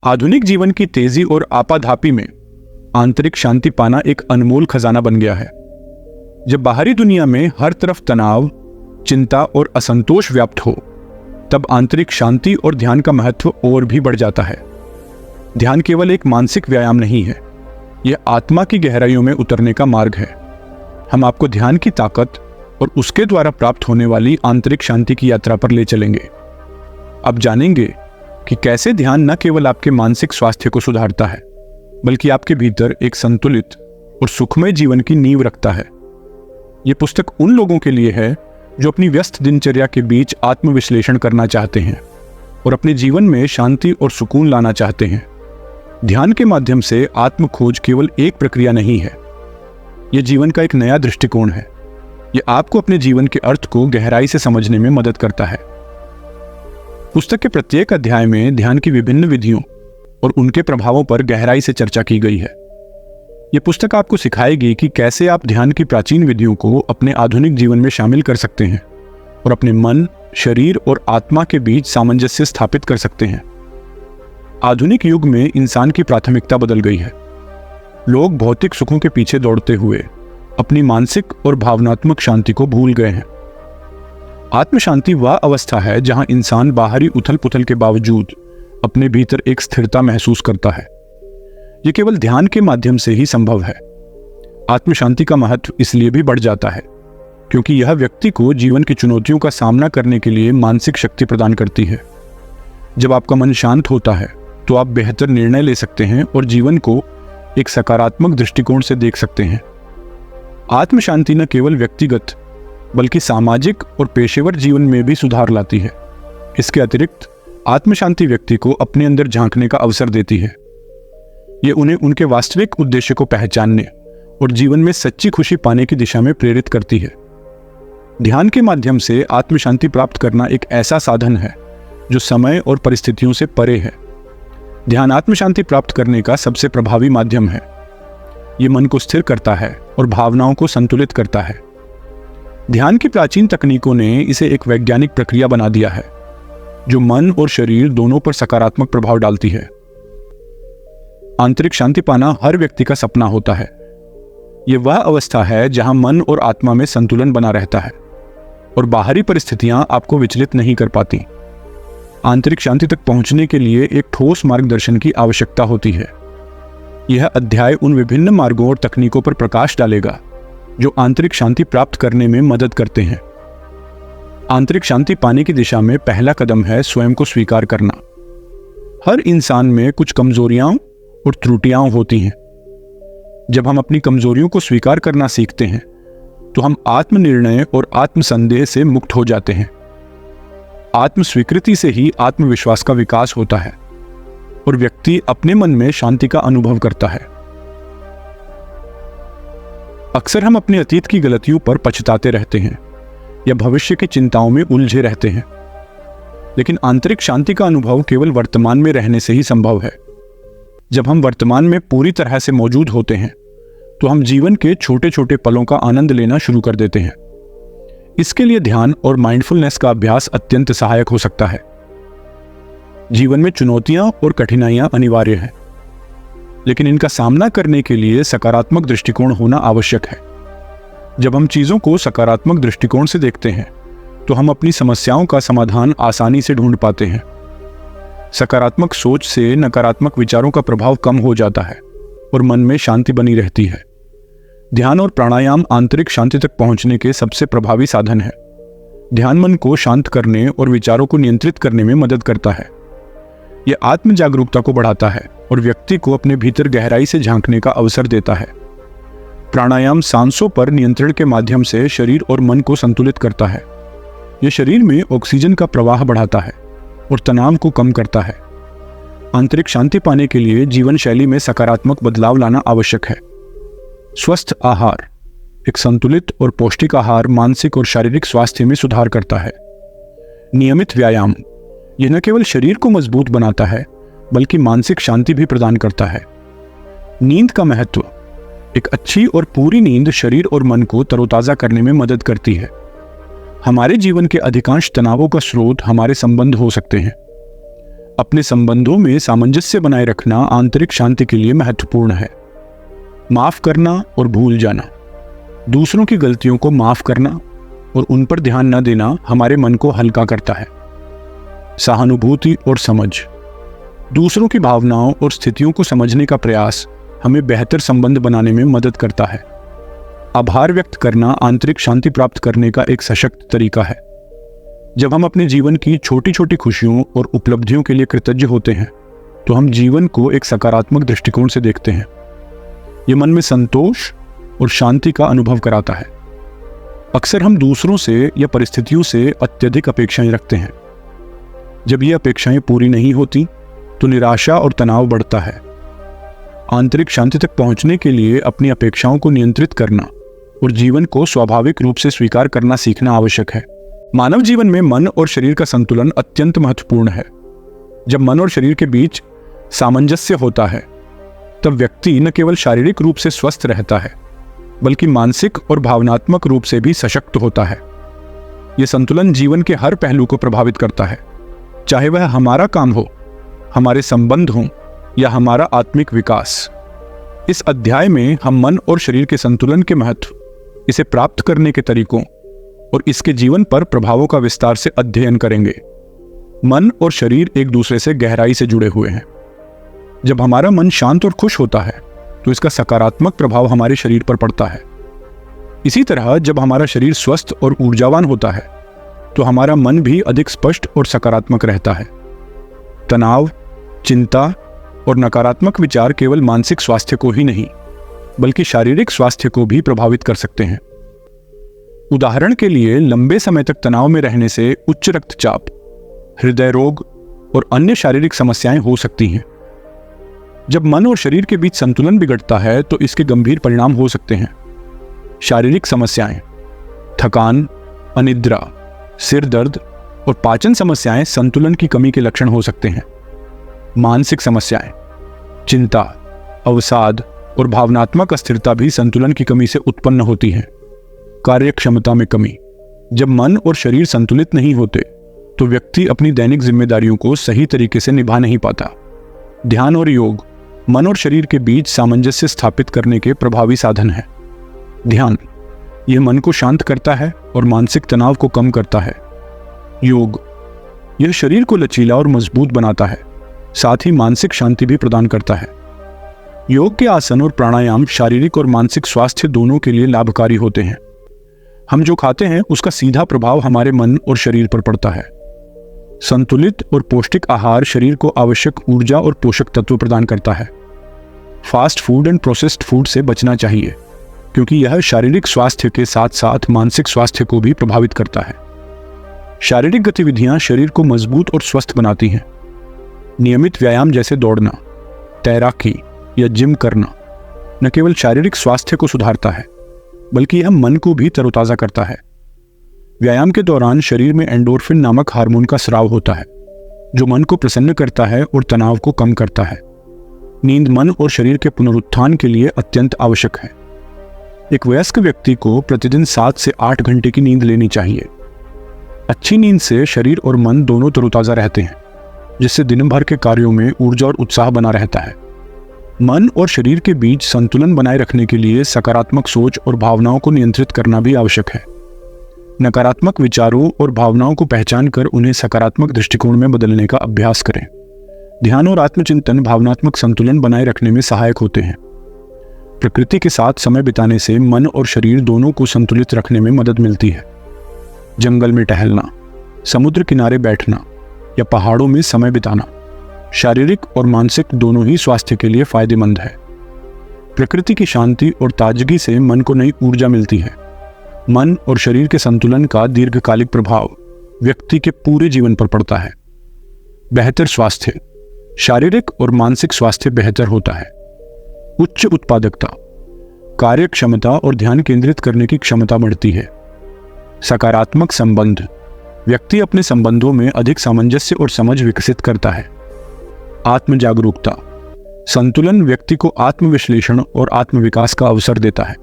आधुनिक जीवन की तेजी और आपाधापी में आंतरिक शांति पाना एक अनमोल खजाना बन गया है। जब बाहरी दुनिया में हर तरफ तनाव, चिंता और असंतोष व्याप्त हो, तब आंतरिक शांति और ध्यान का महत्व और भी बढ़ जाता है। ध्यान केवल एक मानसिक व्यायाम नहीं है, यह आत्मा की गहराइयों में उतरने का मार्ग है। हम आपको ध्यान की ताकत और उसके द्वारा प्राप्त होने वाली आंतरिक शांति की यात्रा पर ले चलेंगे। अब जानेंगे कि कैसे ध्यान न केवल आपके मानसिक स्वास्थ्य को सुधारता है, बल्कि आपके भीतर एक संतुलित और सुखमय जीवन की नींव रखता है। यह पुस्तक उन लोगों के लिए है जो अपनी व्यस्त दिनचर्या के बीच आत्मविश्लेषण करना चाहते हैं और अपने जीवन में शांति और सुकून लाना चाहते हैं। ध्यान के माध्यम से आत्म खोज केवल एक प्रक्रिया नहीं है, यह जीवन का एक नया दृष्टिकोण है। यह आपको अपने जीवन के अर्थ को गहराई से समझने में मदद करता है। पुस्तक के प्रत्येक अध्याय में ध्यान की विभिन्न विधियों और उनके प्रभावों पर गहराई से चर्चा की गई है। यह पुस्तक आपको सिखाएगी कि कैसे आप ध्यान की प्राचीन विधियों को अपने आधुनिक जीवन में शामिल कर सकते हैं और अपने मन, शरीर और आत्मा के बीच सामंजस्य स्थापित कर सकते हैं। आधुनिक युग में इंसान की प्राथमिकता बदल गई है। लोग भौतिक सुखों के पीछे दौड़ते हुए अपनी मानसिक और भावनात्मक शांति को भूल गए हैं। आत्म शांति वह अवस्था है जहां इंसान बाहरी उथल पुथल के बावजूद अपने भीतर एक स्थिरता महसूस करता है। यह केवल ध्यान के माध्यम से ही संभव है। आत्म शांति का महत्व इसलिए भी बढ़ जाता है क्योंकि यह व्यक्ति को जीवन की चुनौतियों का सामना करने के लिए मानसिक शक्ति प्रदान करती है। जब आपका मन शांत होता है तो आप बेहतर निर्णय ले सकते हैं और जीवन को एक सकारात्मक दृष्टिकोण से देख सकते हैं। आत्म शांति न केवल व्यक्तिगत बल्कि सामाजिक और पेशेवर जीवन में भी सुधार लाती है। इसके अतिरिक्त आत्म शांति व्यक्ति को अपने अंदर झांकने का अवसर देती है। यह उन्हें उनके वास्तविक उद्देश्य को पहचानने और जीवन में सच्ची खुशी पाने की दिशा में प्रेरित करती है। ध्यान के माध्यम से आत्म शांति प्राप्त करना एक ऐसा साधन है जो समय और परिस्थितियों से परे है। ध्यान आत्म शांति प्राप्त करने का सबसे प्रभावी माध्यम है। यह मन को स्थिर करता है और भावनाओं को संतुलित करता है। ध्यान की प्राचीन तकनीकों ने इसे एक वैज्ञानिक प्रक्रिया बना दिया है जो मन और शरीर दोनों पर सकारात्मक प्रभाव डालती है। आंतरिक शांति पाना हर व्यक्ति का सपना होता है। यह वह अवस्था है जहां मन और आत्मा में संतुलन बना रहता है और बाहरी परिस्थितियां आपको विचलित नहीं कर पाती। आंतरिक शांति तक पहुंचने के लिए एक ठोस मार्गदर्शन की आवश्यकता होती है। यह अध्याय उन विभिन्न मार्गों और तकनीकों पर प्रकाश डालेगा जो आंतरिक शांति प्राप्त करने में मदद करते हैं। आंतरिक शांति पाने की दिशा में पहला कदम है स्वयं को स्वीकार करना। हर इंसान में कुछ कमजोरियां और त्रुटियां होती हैं। जब हम अपनी कमजोरियों को स्वीकार करना सीखते हैं तो हम आत्मनिर्णय और आत्मसंदेह से मुक्त हो जाते हैं। आत्म स्वीकृति से ही आत्मविश्वास का विकास होता है और व्यक्ति अपने मन में शांति का अनुभव करता है। अक्सर हम अपने अतीत की गलतियों पर पछताते रहते हैं या भविष्य की चिंताओं में उलझे रहते हैं, लेकिन आंतरिक शांति का अनुभव केवल वर्तमान में रहने से ही संभव है। जब हम वर्तमान में पूरी तरह से मौजूद होते हैं तो हम जीवन के छोटे छोटे पलों का आनंद लेना शुरू कर देते हैं। इसके लिए ध्यान और माइंडफुलनेस का अभ्यास अत्यंत सहायक हो सकता है। जीवन में चुनौतियां और कठिनाइयां अनिवार्य हैं, लेकिन इनका सामना करने के लिए सकारात्मक दृष्टिकोण होना आवश्यक है। जब हम चीजों को सकारात्मक दृष्टिकोण से देखते हैं तो हम अपनी समस्याओं का समाधान आसानी से ढूंढ पाते हैं। सकारात्मक सोच से नकारात्मक विचारों का प्रभाव कम हो जाता है और मन में शांति बनी रहती है। ध्यान और प्राणायाम आंतरिक शांति तक पहुंचने के सबसे प्रभावी साधन है। ध्यान मन को शांत करने और विचारों को नियंत्रित करने में मदद करता है। यह आत्म जागरूकता को बढ़ाता है और व्यक्ति को अपने भीतर गहराई से झांकने का अवसर देता है। प्राणायाम सांसों पर नियंत्रण के माध्यम से शरीर और मन को संतुलित करता है। यह शरीर में ऑक्सीजन का प्रवाह बढ़ाता है और तनाव को कम करता है। आंतरिक शांति पाने के लिए जीवन शैली में सकारात्मक बदलाव लाना आवश्यक है। स्वस्थ आहार, एक संतुलित और पौष्टिक आहार मानसिक और शारीरिक स्वास्थ्य में सुधार करता है। नियमित व्यायाम, यह न केवल शरीर को मजबूत बनाता है बल्कि मानसिक शांति भी प्रदान करता है। नींद का महत्व, एक अच्छी और पूरी नींद शरीर और मन को तरोताजा करने में मदद करती है। हमारे जीवन के अधिकांश तनावों का स्रोत हमारे संबंध हो सकते हैं। अपने संबंधों में सामंजस्य बनाए रखना आंतरिक शांति के लिए महत्वपूर्ण है। माफ करना और भूल जाना। दूसरों की गलतियों को माफ करना और उन पर ध्यान न देना हमारे मन को हल्का करता है। सहानुभूति और समझ। दूसरों की भावनाओं और स्थितियों को समझने का प्रयास हमें बेहतर संबंध बनाने में मदद करता है। आभार व्यक्त करना आंतरिक शांति प्राप्त करने का एक सशक्त तरीका है। जब हम अपने जीवन की छोटी छोटी खुशियों और उपलब्धियों के लिए कृतज्ञ होते हैं तो हम जीवन को एक सकारात्मक दृष्टिकोण से देखते हैं। ये मन में संतोष और शांति का अनुभव कराता है। अक्सर हम दूसरों से या परिस्थितियों से अत्यधिक अपेक्षाएं रखते हैं। जब ये अपेक्षाएं पूरी नहीं होती तो निराशा और तनाव बढ़ता है। आंतरिक शांति तक पहुंचने के लिए अपनी अपेक्षाओं को नियंत्रित करना और जीवन को स्वाभाविक रूप से स्वीकार करना सीखना आवश्यक है। मानव जीवन में मन और शरीर का संतुलन अत्यंत महत्वपूर्ण है। जब मन और शरीर के बीच सामंजस्य होता है तब व्यक्ति न केवल शारीरिक रूप से स्वस्थ रहता है बल्कि मानसिक और भावनात्मक रूप से भी सशक्त होता है। यह संतुलन जीवन के हर पहलू को प्रभावित करता है, चाहे वह हमारा काम हो, हमारे संबंध हों या हमारा आत्मिक विकास। इस अध्याय में हम मन और शरीर के संतुलन के महत्व, इसे प्राप्त करने के तरीकों और इसके जीवन पर प्रभावों का विस्तार से अध्ययन करेंगे। मन और शरीर एक दूसरे से गहराई से जुड़े हुए हैं। जब हमारा मन शांत और खुश होता है तो इसका सकारात्मक प्रभाव हमारे शरीर पर पड़ता है। इसी तरह जब हमारा शरीर स्वस्थ और ऊर्जावान होता है तो हमारा मन भी अधिक स्पष्ट और सकारात्मक रहता है। तनाव, चिंता और नकारात्मक विचार केवल मानसिक स्वास्थ्य को ही नहीं बल्कि शारीरिक स्वास्थ्य को भी प्रभावित कर सकते हैं। उदाहरण के लिए लंबे समय तक तनाव में रहने से उच्च रक्तचाप, हृदय रोग और अन्य शारीरिक समस्याएं हो सकती हैं। जब मन और शरीर के बीच संतुलन बिगड़ता है तो इसके गंभीर परिणाम हो सकते हैं। शारीरिक समस्याएं, थकान, अनिद्रा, सिर दर्द और पाचन समस्याएं संतुलन की कमी के लक्षण हो सकते हैं। मानसिक समस्याएं, चिंता, अवसाद और भावनात्मक अस्थिरता भी संतुलन की कमी से उत्पन्न होती हैं। कार्यक्षमता में कमी। जब मन और शरीर संतुलित नहीं होते तो व्यक्ति अपनी दैनिक जिम्मेदारियों को सही तरीके से निभा नहीं पाता। ध्यान और योग मन और शरीर के बीच सामंजस्य स्थापित करने के प्रभावी साधन हैं। ध्यान, यह मन को शांत करता है और मानसिक तनाव को कम करता है। योग, यह शरीर को लचीला और मजबूत बनाता है, साथ ही मानसिक शांति भी प्रदान करता है। योग के आसन और प्राणायाम शारीरिक और मानसिक स्वास्थ्य दोनों के लिए लाभकारी होते हैं। हम जो खाते हैं उसका सीधा प्रभाव हमारे मन और शरीर पर पड़ता है। संतुलित और पौष्टिक आहार शरीर को आवश्यक ऊर्जा और पोषक तत्व प्रदान करता है। Fast food and processed food से बचना चाहिए क्योंकि यह शारीरिक स्वास्थ्य के साथ साथ मानसिक स्वास्थ्य को भी प्रभावित करता है। शारीरिक गतिविधियां शरीर को मजबूत और स्वस्थ बनाती हैं। नियमित व्यायाम जैसे दौड़ना, तैराकी या जिम करना न केवल शारीरिक स्वास्थ्य को सुधारता है बल्कि यह मन को भी तरोताजा करता है। व्यायाम के दौरान शरीर में एंडोर्फिन नामक हार्मोन का स्राव होता है जो मन को प्रसन्न करता है और तनाव को कम करता है। नींद मन और शरीर के पुनरुत्थान के लिए अत्यंत आवश्यक है। एक वयस्क व्यक्ति को प्रतिदिन 7 से 8 घंटे की नींद लेनी चाहिए। अच्छी नींद से शरीर और मन दोनों तरोताजा रहते हैं जिससे दिन भर के कार्यों में ऊर्जा और उत्साह बना रहता है। मन और शरीर के बीच संतुलन बनाए रखने के लिए सकारात्मक सोच और भावनाओं को नियंत्रित करना भी आवश्यक है। नकारात्मक विचारों और भावनाओं को पहचान कर उन्हें सकारात्मक दृष्टिकोण में बदलने का अभ्यास करें। ध्यान और आत्मचिंतन भावनात्मक संतुलन बनाए रखने में सहायक होते हैं। प्रकृति के साथ समय बिताने से मन और शरीर दोनों को संतुलित रखने में मदद मिलती है। जंगल में टहलना, समुद्र किनारे बैठना या पहाड़ों में समय बिताना शारीरिक और मानसिक दोनों ही स्वास्थ्य के लिए फायदेमंद है। प्रकृति की शांति और ताजगी से मन को नई ऊर्जा मिलती है। मन और शरीर के संतुलन का दीर्घकालिक प्रभाव व्यक्ति के पूरे जीवन पर पड़ता है। बेहतर स्वास्थ्य, शारीरिक और मानसिक स्वास्थ्य बेहतर होता है। उच्च उत्पादकता, कार्य क्षमता और ध्यान केंद्रित करने की क्षमता बढ़ती है। सकारात्मक संबंध, व्यक्ति अपने संबंधों में अधिक सामंजस्य और समझ विकसित करता है। आत्म जागरूकता, संतुलन व्यक्ति को आत्मविश्लेषण और आत्मविकास का अवसर देता है।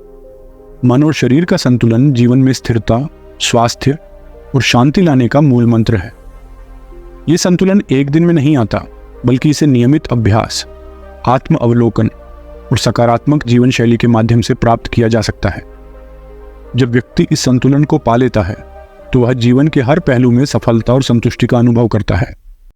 मन और शरीर का संतुलन जीवन में स्थिरता, स्वास्थ्य और शांति लाने का मूल मंत्र है। ये संतुलन एक दिन में नहीं आता, बल्कि इसे नियमित अभ्यास, आत्म अवलोकन और सकारात्मक जीवन शैली के माध्यम से प्राप्त किया जा सकता है। जब व्यक्ति इस संतुलन को पा लेता है तो वह जीवन के हर पहलू में सफलता और संतुष्टि का अनुभव करता है।